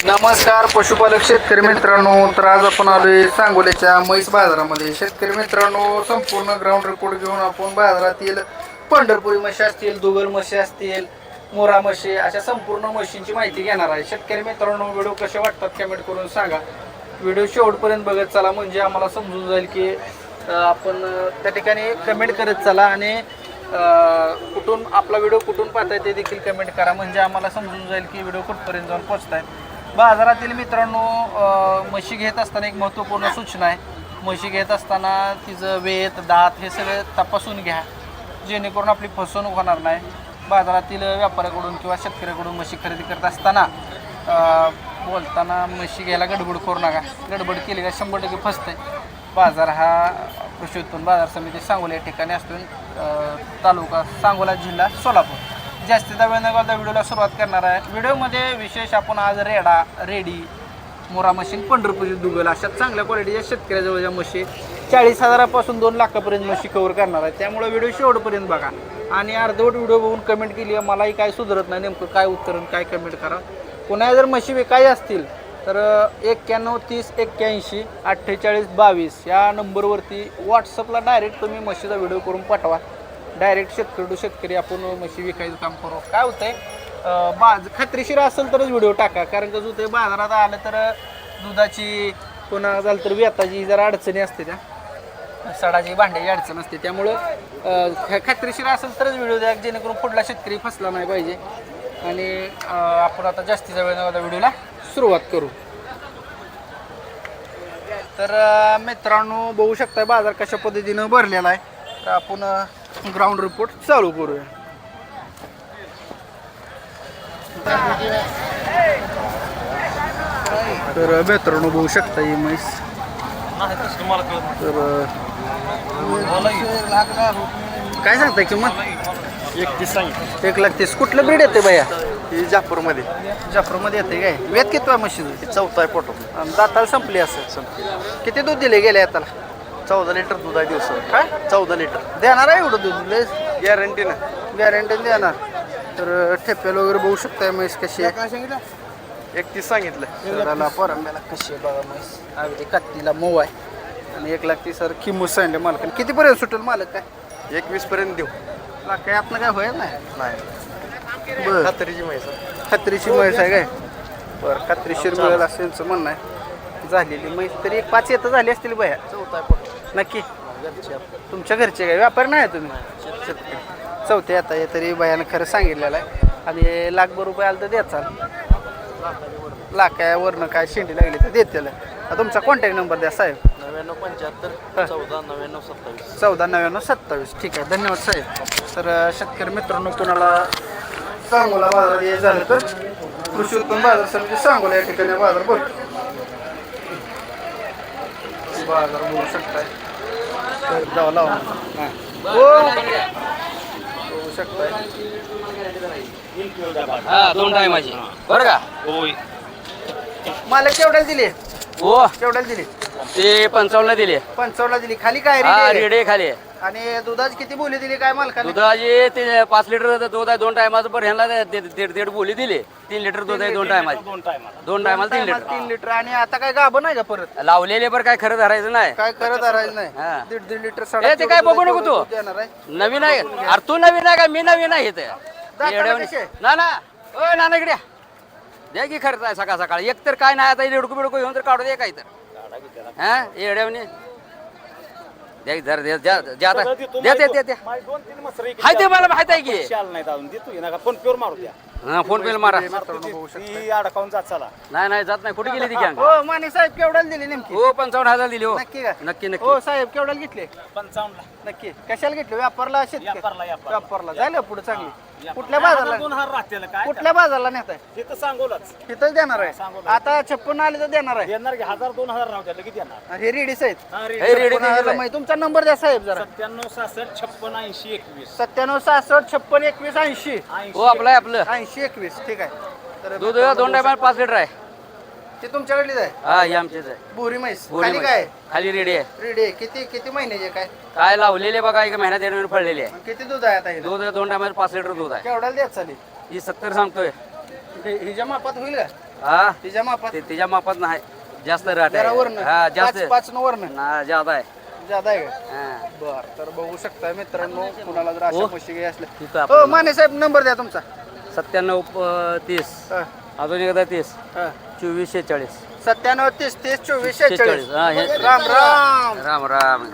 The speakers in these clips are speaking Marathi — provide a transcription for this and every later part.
नमस्कार पशुपालक शेतकरी मित्रांनो. तर आज आपण आलोय सांगोल्याच्या म्हैस बाजारामध्ये. शेतकरी मित्रांनो, संपूर्ण ग्राउंड रिपोर्ट घेऊन आपण बाजारातील पंढरपुरी म्हशी असतील, दुगल म्हशी असतील, मोरा म्हशी, अशा संपूर्ण म्हशींची माहिती घेणार आहे. शेतकरी मित्रांनो, व्हिडिओ कसे वाटतात कमेंट करून सांगा. व्हिडिओ शेवटपर्यंत बघत चला, म्हणजे आम्हाला समजून जाईल की आपण त्या ठिकाणी कमेंट करत चला. आणि कुठून आपला व्हिडिओ कुठून पाहताय ते देखील कमेंट करा, म्हणजे आम्हाला समजून जाईल की व्हिडिओ कुठपर्यंत जाऊन पोहोचताय. बाजारातील मित्रांनो, म्हशी घेत असताना एक महत्त्वपूर्ण सूचना आहे. म्हशी घेत असताना तिचं वेत, दात हे सगळं तपासून घ्या, जेणेकरून आपली फसवणूक होणार नाही. बाजारातील व्यापाऱ्याकडून किंवा शेतकऱ्याकडून म्हशी खरेदी करत असताना बोलताना म्हशी घ्यायला गडबड करू नका. गडबड केली का 100% फसते. बाजार हा कृषी उत्पन्न बाजार समिती सांगोला या ठिकाणी असून तालुका सांगोला, जिल्हा सोलापूर. जास्तीचा वेळ न घालता व्हिडिओला सुरुवात करणार आहे. व्हिडिओमध्ये विशेष आपण आज रेडी, मोरा मशीन, पंढरपुरी दुगल अशा चांगल्या क्वालिटीच्या शेतकऱ्याजवळच्या म्हशी 40,000पासून 2 लाखापर्यंत म्हशी कव्हर करणार आहे. त्यामुळे व्हिडिओ शेवटपर्यंत बघा. आणि अर्धवट व्हिडिओ बघून कमेंट केली मलाही काय सुधरत नाही, नेमकं काय उत्तर काय कमेंट करा. कोणा जर म्हशी विकायच्या असतील तर 91 30 81 48 22 या नंबरवरती व्हॉट्सअपला डायरेक्ट तुम्ही म्हशीचा व्हिडिओ करून पाठवा. डायरेक्ट शेतकरी टू शेतकरी आपण म्हशी विकायचं काम करू. काय होतंय, खात्रीशीर असेल तरच व्हिडिओ टाका. कारण कसं होतंय, बाजारात आलं तर दुधाची पुन्हा झालं तर वेताची जरा अडचणी असते, त्या सडाची भांड्याची अडचण असते. त्यामुळं खात्रीशीर असेल तरच व्हिडिओ द्या, जेणेकरून पुढला शेतकरी फसला नाही पाहिजे. आणि आपण आता जास्तीचा वेळ न व्हिडिओला सुरुवात करू. तर मित्रांनो, बघू शकता बाजार कशा पद्धतीनं भरलेला आहे. तर आपण ग्राउंड रिपोर्ट चालू करूया. तर मित्रांनो, बघू शकता ही म्हैस. तर काय सांगताय किंमत? 31 सांगितलं. 1,30,000. कुठलं ब्रीड येते भैया? ही जाफरमध्ये येते काय? वेत किती आहे म्हशीचं? 4था आहे फोटो. आणि दाताला संपली असेल. किती दूध दिले गेले आताला? 14 लिटर दूध आहे दिवसात. काय 14 लिटर देणार आहे एवढं दूध? गॅरंटी ना. गॅरंटी देणार. तर ठेप्याला वगैरे बघू शकताय म्हैस कशी आहे. 31 सांगितलं. पोरांना कशी आहे बघा म्हैस. अगदी कत्तीला मऊ आहे. आणि 1,30,000 किंमत सांगले मालकाने. कितीपर्यंत सुटेल मालक? काय 21 पर्यंत देऊ. काय आपलं काय होईल नाही? नाही, खात्रीची म्हैस आहे. खात्रीची म्हैस आहे काय? बरं, खात्रीशीर मिळेल असं यांचं म्हणणं आहे. झालेली म्हैस तरी 1-5 येतं झाली असतील भया. 4था आहे फोटो. नक्की तुमच्या घरचे काय व्यापारी नाही तुम्ही? चौथे आता हे तरी भयानं खरं सांगितलेलं आहे. आणि लाखभर रुपये आलं तर द्याचाल. लाखावरनं काय शेंडी लागली तर देतील. तुमचा कॉन्टॅक्ट नंबर द्या साहेब. 9975 14 99 27. 14 99 27. ठीक आहे, धन्यवाद साहेब. तर शेतकरी मित्रांनो, कोणाला सांगोला बाजार यायचं झालं तर कृषी उत्पन्न बाजार समिती सांगोला या ठिकाणी बाजार भरतो. बाजार बघू शकताय. तर जाऊ लावा. बघू शकताय. हा 2 टायमाची बरं का? होय. मालक केवढ्याला दिले? हो केवढ्याला दिली? ते 55 दिले. 55ला दिली. खाली काय हा रेडी? रेडे खाली. आणि दुधाची किती बोली दिली काय मालकाने? दुधाची ते 5 लिटर दूध आहे 2 टायमाचं. पण ह्यांना दीड बोली दिली. 3 लिटर दूध आहे 2 टायमाची. 2 टायमाला 3 लिटर. 3 लिटर. आणि आता काय गाभं नाही का परत? लावलेले बरं काय खरं धरायचं नाही. काय करत राहायचं नाही. हा. 1.5 लिटर ए, ते काय बघू नको तू. देणार आहे. नवीन आहे. अरे तू नवीन आहे का? मी नवीन आहे इथे. दाताला कशी आहे? ना ना ओ ना इकडे द्या की खर्च आहे सकाळ सकाळ. एक तर काय नाही, आता रेडकू बिडकू घेऊन तर काढू दे काय तर. हा येड्यावनी द्या जर द्या द्या द्या आता. द्या द्या द्या द्या. हाय ते मला माहित आहे की. फोन पे मारा. अडकावून जात चला. नाही जात नाही. कुठे गेली ती गॅंग? हो माने साहेब, केवढ्याला दिली नेमकी? हो 55,000 दिली. हो नक्की का? नक्की नक्की. हो साहेब, केवढ्याला घेतले? 55ला. नक्की कशाला घेतले? व्यापारला व्यापारला. व्यापारला झालं पुढे चांगली. कुठल्या बाजारला? 2000 राहतील काय? कुठल्या बाजारला नेताय? तिथं सांगोलाच. तिथंच देणार आहे. सांगोला. आता 56 आले तर देणार आहे. देणार की 1000-2000 राहू द्या लगेच देणार. हे रेडीच आहेत. हे रेडी तुमचा नंबर द्या साहेब जरा. 97 66 56 80 21. 97 66 56 21 80. हो आपलं आहे आपलं. 80 21. ठीक आहे. तर दूध 2 टायमाला 5 लिटर आहे. ते तुमच्याकडलीच आहे. हा हे आमचेच आहे. बोरी म्हैस. बोरी खाली म्हैस. काय? खाली रेडी आहे. रेडी आहे. किती महिन्याचे काय? काय लावलेले बघा, 1 महिन्यात 1 महिन्यात फळलेले आहे. किती दूध आहे आता? दूध 2 टायमाला 5 लिटर दूध आहे. केवढ्याला द्यायचं चालेल? ही 70 सांगतोय. हिच्या मापात होईल का? हा तिच्या मापात ते तिच्या मापात नाही जास्त जरा राहते वरनं हा जास्त 5 वरनं ना जादा आहे ज्यादा आहे का हा. बर तर बघू शकता मित्रांनो कुणाला जर अशा हो. म्हशी काही असल्या तिथं हो आपण माने साहेब नंबर द्या तुमचा 97 30 हा, अजून एकदा 30 हा. 24 46 97 30 30 24 46 हा, हे. राम राम राम राम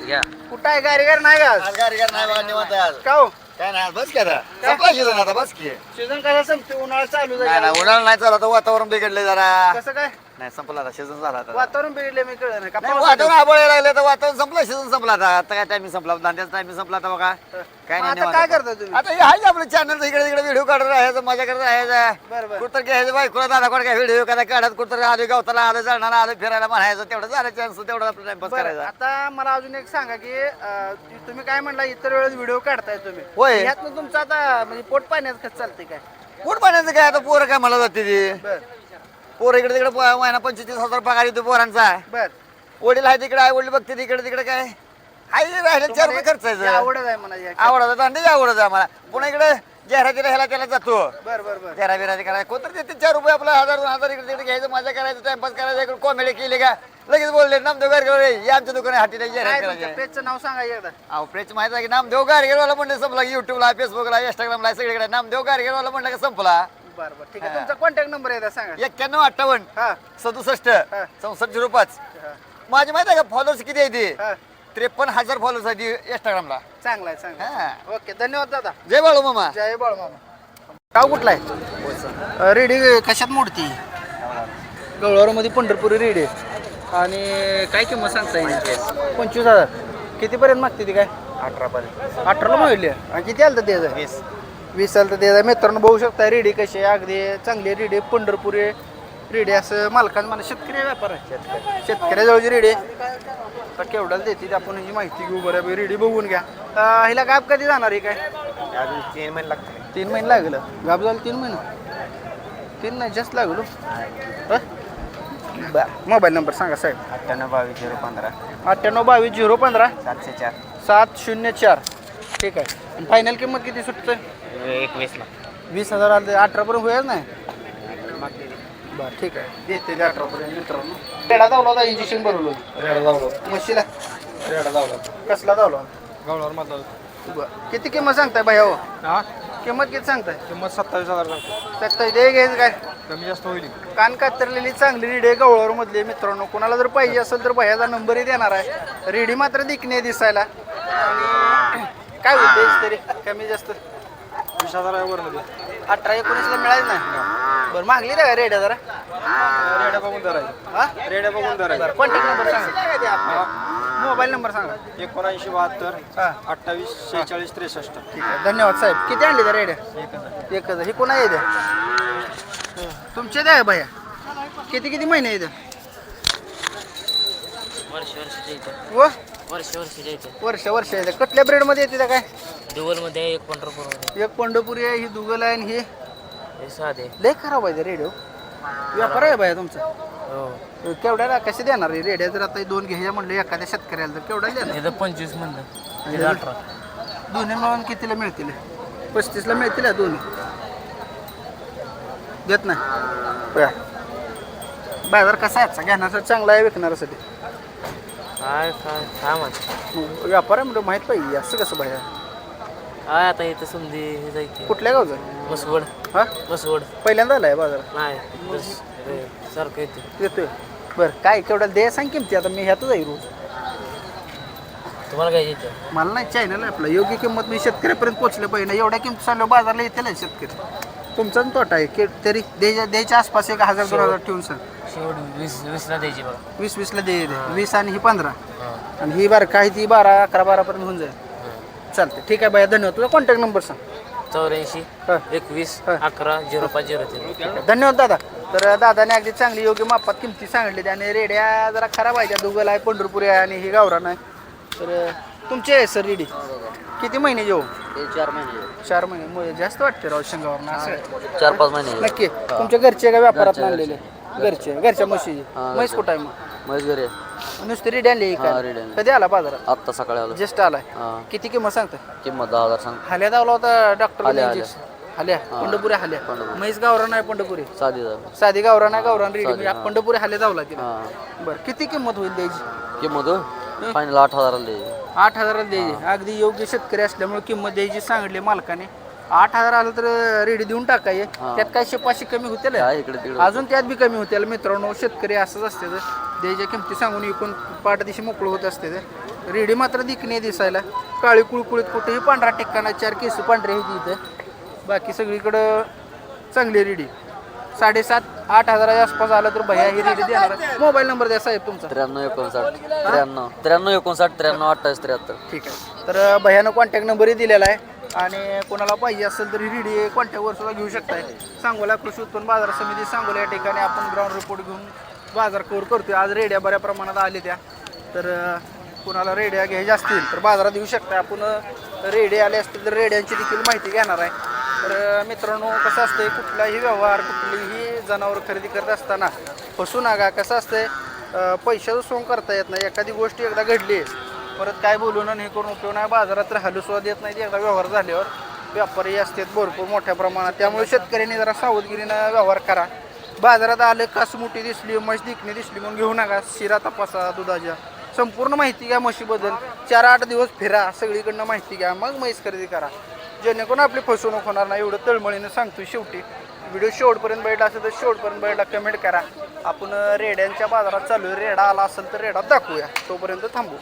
घ्या कुठं आहे गाडीगार नाही का आज? गाडीगार नाही बघा निवांत आहे आज. का हो काय नाही बस की आता संपला सीझन आता बस की सीझन कसा संपते उन्हाळा चालू नाही झाला नाही उन्हाळा नाही चालू आता वातावरण बिघडले जरा कसं काय नाही संपला आता सीझन झाला आता वातावरण बिघडले मी कळलं नाही का नाही, पाऊस वातावरण आबळे लागले तर वातावरण संपलं सीझन संपला आता काय टायमिंग संपला धांद्याचा टायमिंग संपला आता बघा काय मग नाही आता निवांत काय आता. करता तुम्ही आता हे आहे आपलं चॅनल इकडे तिकडे व्हिडिओ काढत राहायचं मजा करत राहायचं बरं बरं कुठं घ्यायचं बायकोला दादा कोण काय व्हिडिओ कदा काढत कुठं आले गवताला आलं जळणार आलं फिरायला म्हणायचं तेवढं झालं चान्स तेवढं आपलं टाइमपास बरं करायचा आता मला अजून एक सांगा की तुम्ही काय म्हणला इतर वेळेस व्हिडिओ काढताय तुम्ही होय. ह्यातनं तुमचं आता म्हणजे पोट पाण्यात कसं चालतंय काय पोट पाण्याचं काय आता पोरं काय मला जाते ती बर पोरं इकडे तिकडे महिना 25,000 पगार येतो पोरांचा बर वडील आहे तिकडे आई वडील बघते तिकडे तिकडे काय आई राहिले 4 रुपये खर्चायचं आवडत आहे म्हणा या. आवडत दांडी आवडत आम्हाला पुन्हा इकडे जाहिरातीला ह्याला त्याला जातो बर बर बर जाहिरा बिराती करायला कोणतरी देते 4 रुपये आपला 1000 इकडे तिकडे घ्यायचं मजा करायचं टाइमपास करायचं इकडे कॉमेडी केली का लगेच बोलले नामदेव गारगेवर हे आमच्या दुकानात हाटीला काय जाहिरात तुमच्या करायची पेजचं नाव सांगा एकदा अहो प्रेच माहिती आहे की नामदेव गारगेवाला म्हणलं संपला युट्यूबला फेसबुकला इंस्टाग्रामला सगळीकडे नामदेव गारगेवाला म्हणलं का संपला बर बर ठीक आहे तुमचा कॉन्टॅक्ट नंबर एकदा सांगा 9158 हा 67 हा. 6405 हा, माझी माहिती आहे का फॉलोअर्स किती आहे ते हा. 53,000 फॉलोअर्स आहे इंस्टाग्रामला चांगला आहे चांगला हा आहे. ओके धन्यवाद दादा जय बाळू मामा जय बाळ मामा गाव कुठला आहे रेडी कशात मोडती गवळावरमध्ये पंढरपुरी रेडी आणि काय किंमत सांगता येईल 25,000 कितीपर्यंत मागते ती काय 18 पर्यंत 18ला मागितली आणि किती आलं तर द्यायचं 20 आलं तर द्यायचं मित्रांनो बघू शकता रेडी कशी आहे अगदी चांगली रेडी पंढरपुरी रेडी असं मालकाचं मला शेतकरी व्यापार आहे शेतकऱ्याजवळची रेडी तर केवढ्याला देते ते आपण ही माहिती घेऊ बरं रेडी बघून घ्या हिला गाब कधी जाणार आहे काय अजून 3 महिने लागतात 3 महिने लागलं गाब झालं 3 महिने 3 नाही जास्त लागलो बर मोबाईल नंबर सांगा साहेब 98 98 22 015 704 704 ठीक आहे आणि फायनल किंमत किती सुटतं 21 ला 20,000 आलं 18 पर्यंत होईल नाही बरं ठीक आहे देते 18 पर्यंत मित्रांनो रेडा धावला होता इंजेक्शन भरवलं म्हशीला कसला धावला गवळावर माझा बरं किती किंमत सांगताय भाई हो हा किंमत किती सांगताय किंमत 27,000 सत्तावीस दे घ्यायचं काय कमी जास्त होईल कान कातरलेली चांगली रेडी आहे गवळावर मधली मित्रांनो कोणाला जर पाहिजे असेल तर भैयाचा नंबरही देणार आहे रेडी मात्र दिखणे दिसायला आणि काय होईल तरी कमी जास्त 20,000 वरमध्ये 18-19ला मिळायचं नाही बरं मागली का रेड्या जरा रेड्या बघून धरायचं हा रेड्या बघून धरायचं कॉन्टॅक्ट नंबर सांगा मोबाईल नंबर सांगा 7972 हा 28 46 63 ठीक आहे धन्यवाद साहेब किती आणली त्या रेड्या एकच ही कोणा येते तुमचे द्या भैया किती किती महिने येते व वर्ष वर्ष येते कुठल्या ब्रेडमध्ये येते त्या काय दुगलमध्ये एक पंढरपूरमध्ये एक पंढरपुरी आहे ही दुगल आहे आणि ही हे साधे लय खराब आहे रेडिओ व्यापार आहे भैया तुमचा हो केवढ्याला कसे देणार आहे रेड्या जर आता 2 घ्यायच्या म्हणलं एखाद्या शेतकऱ्याला तर केवढ्याला देणार इथं 25 म्हणलं इथं 18 दोन्ही मिळून कितीला मिळतील 35ला मिळतील दोन्ही देत नाही बाजार कसा आहे आजचा? घेण्यासाठी चांगला आहे विकणाऱ्यासाठी काय काय काय म्हणते मग व्यापार आहे म्हणजे माहीत पाहिजे असं कसं बाहेर काय आता इथं समधी हे जायचे कुठल्या गावचं मसवड हा मसवड पहिल्यांदा आलाय बाजारात नाही सारखं येते येतोय बरं काय केवढ्याला दे सांग किमती आता मी ह्यातच आहे रोज तुम्हाला काय येतं मला नाही चॅनल आहे आपलं योग्य किंमत मी शेतकऱ्यापर्यंत पोहोचलं पाहिजे ना एवढ्या किंमत सांगलं बाजारला येतील शेतकरी तुमचा पण तोटा आहे की तरी द्यायच्या आसपास 1,000-2,000 ठेवून सर शेवट 20ला द्यायची बघा 20-20ला दे 20 आणि ही 15 आणि ही बार काय ती 12-11-12 पर्यंत होऊन जाईल चालते ठीक आहे बाया धन्यवाद तुझा कॉन्टॅक्ट नंबर सांग 84 हा. 21 हा. 11 0503 ठीक आहे. धन्यवाद दादा तर दादाने अगदी चांगली योग्य मापात किमती सांगितली आणि रेड्या जरा खराब आहे त्या दुगल आहे पंढरपुरी आहे आणि ही गावरान आहे तर तुमचे आहे सर रेडी किती महिने जेव 4 महिने 4 महिने जास्त वाटते राव शेंगावर असं 4-5 महिने नक्की तुमच्या घरचे का व्यापारात आणलेले घरच्या म्हशीचे म्हैस कुठं आहे मग मग घरी नुसती रेडी आणली हा, रेडी आणली. कधी आला बाजारात आत्ता सकाळी आलो जस्ट आलाय हा किती किंमत सांगता किंमत 10,000 सांग हाल्या धावला होता डॉक्टर आल्या, आल्या. हाल्या पंढरपुरी हाल्या पंढरपुरी. म्हैस गावरान आहे पंढरपुरी साधी जागा साधी गावरान आहे गावरान रेडी साधी, म्हणजे हा. पंढरपुरी हाल्या जावला तिला हां बरं किती किंमत होईल द्यायची किंमत फायनल 8,000 द्यायची 8,000 द्यायची अगदी योग्य शेतकरी असल्यामुळे किंमत द्यायची सांगितली मालकाने 8,000 आलं तर रेडी देऊन टाकाय त्यात काय 500 कमी होतील काय इकडे तिकडे अजून त्यात बी कमी होतील मित्रांनो शेतकरी असंच असते तर द्यायच्या किमती सांगून विकून पाठदिशी मोकळं होत असते तर रेडी मात्र दिखणे दिसायला काळी कुळकुळीत कुठेही पांढरा टेक्काना 4 केस पांढरे होती इथं बाकी सगळीकडं चांगली रेडी 7,500-8,000 आसपास आलं तर भैया ही रेडी देणार आहे. मोबाईल नंबर द्या साहेब तुमचा 9359 ठीक आहे तर भैयानं कॉन्टॅक्ट नंबरही दिलेला आहे आणि कोणाला पाहिजे असेल तर रेडी कॉन्टॅक्टवर सुद्धा घेऊ शकताय सांगोला कृषी उत्पन्न बाजार समिती सांगोला या ठिकाणी आपण ग्राउंड रिपोर्ट घेऊन बाजार कव्हर करतोय आज रेड्या बऱ्या प्रमाणात आले त्या तर कोणाला रेड्या घ्यायच्या असतील तर बाजारात येऊ शकता आपण रेडे आले असतील तर रेड्यांची देखील माहिती घेणार आहे तर मित्रांनो कसं असतंय कुठलाही व्यवहार कुठलीही जनावर खरेदी करत असताना फसू नका कसं असतंय पैशाचं सोंग करता येत नाही एखादी गोष्ट एकदा घडली परत काय बोलून आणि हे करून उपयोग नाही बाजारात तर हलुसुद्धा देत नाही एकदा व्यवहार झाल्यावर व्यापारी असतात भरपूर मोठ्या प्रमाणात त्यामुळे शेतकऱ्यांनी जरा सावधगिरीनं व्यवहार करा बाजारात आलं कास मोठी दिसली म्हैस दिखणी दिसली म्हणून घेऊ नका शिरा तपासा दुधाच्या संपूर्ण माहिती घ्या म्हशीबद्दल 4-8 दिवस फिरा सगळीकडनं माहिती घ्या मग म्हैस खरेदी करा जेणेकरून आपली फसवणूक होणार नाही एवढं तळमळीनं सांगतो शेवटी व्हिडिओ शेवटपर्यंत बैठला असेल तर शेवटपर्यंत बैठला कमेंट करा आपण रेड्यांच्या बाजारात चालू रेडा आला असेल तर रेडा दाखवूया तोपर्यंत थांबू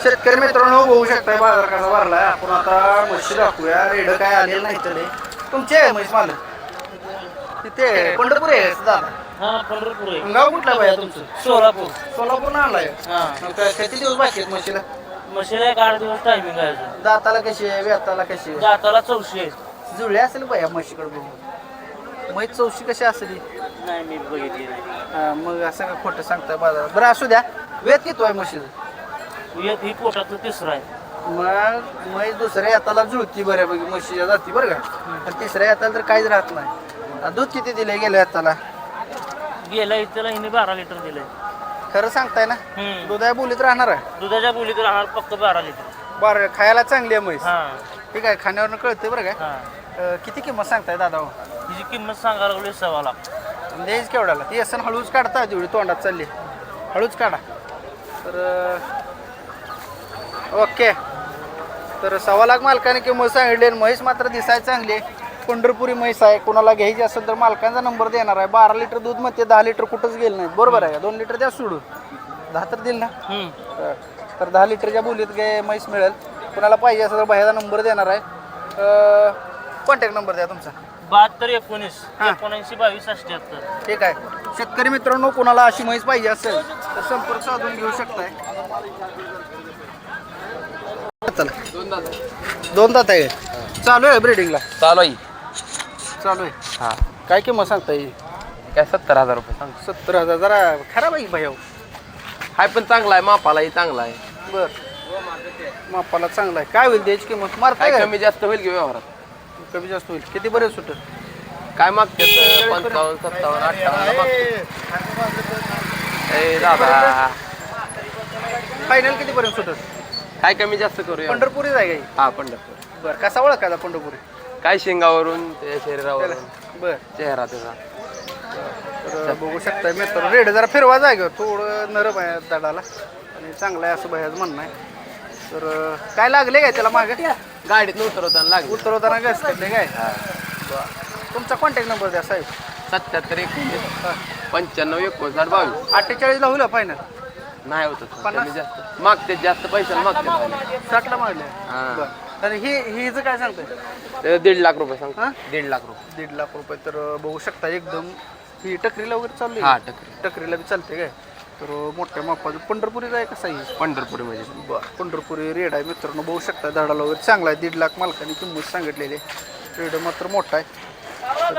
शेतकरी मित्रांनो बघू शकता बाजार कसा भरलाय आपण आता म्हशी दाखवूया रेड काय आले नाही तर तुमचे आहे म्हैस मालक तिथे पंढरपूर आहे दादा हा पंढरपूर आहे गाव कुठला बाया तुमचं सोलापूर सोलापूर आणलाय किती दिवस बाकी आहेत म्हशीला मशीला 8 दिवस टायमिंग आहे अजून. दाताला कशी आहे व्याताला कशी आहे दाताला 400 आहे. जुळले असेल बाया म्हशीकडे बघून म्हैस 400 कशी असेल नाही मी बघितली नाही. मग असं का खोटं सांगताय बाजारात बरं असू द्या वेत किती आहे म्हशीचं एक ही पोटातलं तिसरं आहे. मग म्हैस दुसऱ्या हाताला जुळती बऱ्यापैकी म्हशीच्या जाती बरं का आणि तिसऱ्या हाताला तर काहीच राहत नाही दूध किती दिले गेल्या हाताला गेल्या इथला हिने 12 लिटर दिलंय. खरं सांगताय ना दुधाया बोलीत राहणार आहे दुधाच्या बोलीत राहणार फक्त 12 लिटर. बरं खायला चांगली आहे म्हैस हा ठीक आहे खाण्यावरनं कळते बरं काय हा किती किंमत सांगताय दादा हो हिची किंमत सांगायला लागली 1.25 लाख. द्यायच केवढ्याला ती असं हळूच काढता तेवढी तोंडात चालली हळूच काढा तर ओके तर 1.25 लाख मालकाने किंमत सांगितली म्हैस मात्र दिसायला चांगली आहे पंढरपुरी म्हैस आहे कोणाला घ्यायची असेल तर मालकांचा नंबर देणार आहे 12 लिटर दूध मध्ये 10 लिटर कुठंच गेलं नाही बरोबर आहे 2 लिटर द्या सोडून 10 तर दिल ना तर 10 लिटरच्या बोलीत काय म्हैस मिळेल कोणाला पाहिजे असेल तर बाहेरचा नंबर देणार आहे कॉन्टॅक्ट नंबर द्या तुमचा 72 19 79 22 78. ठीक आहे शेतकरी मित्रांनो कोणाला अशी म्हैस पाहिजे असेल तर संपर्क साधून घेऊ शकताय दोन दात आहे चालू आहे ब्रीडिंगला चालू आहे चालू आहे हा काय किंमत सांगता येईल काय 70,000 रुपये सांग 70,000 जरा खराब आहे भाई हाय पण चांगला आहे मापालाही चांगला आहे बर मापाला चांगला आहे काय होईल त्याची किंमत मारताय काय का कमी जास्त होईल की व्यवहारात कमी जास्त होईल किती बरेच सुट काय मागते 55 57 58 मागते ए दादा फायनल किती पर्यंत सुटत काय कमी जास्त करूया पंढरपुरीच आहे काही हा पंढरपूर बरं कसा ओळखायचा पंढरपुरी काय शेंगावरून ते शरीरावरून बर चेहरा त्याचा तर बघू शकता मित्र रेड जरा फिरवा जागेवर थोडं नरम आहे दडाला आणि चांगलं आहे असं बाहेर म्हणणं आहे तर काय लागले काय त्याला मागे गाडीत उतरवताना लागली उतरवताना गॅस काढले काय तुमचा कॉन्टॅक्ट नंबर द्या साहेब 77 19 95 59 22 48ला होईल फायनल नाही होत 50? कमी जास्त मागते जास्त पैशाला मागते 60ला मागले हा. बरं आणि हिचं काय सांगतंय ते 1.5 लाख रुपये सांग हा? 1.5 लाख रुपये 1.5 लाख रुपये तर बघू शकता एकदम ही टकरीला वगैरे चालली हा टक्के टकरीला बी चालते काय तर मोठ्या मापाचं पंढरपुरीच आहे कसं आहे पंढरपुरी मध्ये बरं पंढरपुरी रेड आहे मित्रांनो बघू शकता झाडाला वगैरे चांगला आहे 1.5 लाख मालकाने किंमत सांगितलेली आहे रेड मात्र मोठा आहे तर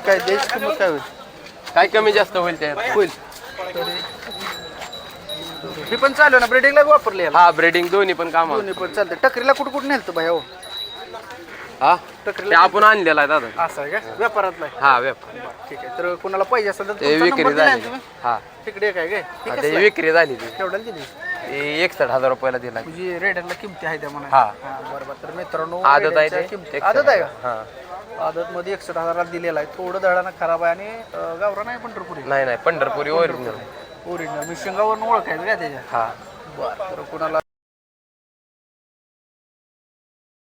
काय द्यायची किंमत काय होईल काय कमी जास्त होईल ते होईल ही पण चालू ना ब्रिडिंगला वापरली याला हा ब्रेडिंग दोन्ही पण काम दोन्ही पण चालते टकरीला कुठं कुठं नेलतं भाई हो हा टकरीला ते आपण आणलेला आहे दादा असं आहे का व्यापारातला आहे हा व्यापार ठीक आहे तर कोणाला पाहिजे असेल तर ते तुमचा विक्री number दिलाय ना झाली तुम्ही? हा तिकडे काय काय हा, ते विक्री झाली ती केवढ्याला दिली 61,000 रुपयाला दिला म्हणजे रेड्यांना किमती आहे त्या म्हणा. हा. बरोबर. तर मित्रांनो आदत आहे रेड्यांच्या ते किमती आदत आहे का? हा आदत मध्ये 61,000 दिलेला आहे. थोडं दळानं खराब आहे आणि गावरा नाही पंढरपुरी नाही पंढरपुरी ओरिजिनल ओरिजिनल मी शिंगावरून ओळखायचं का त्याच्या. हा बरं तर कुणाला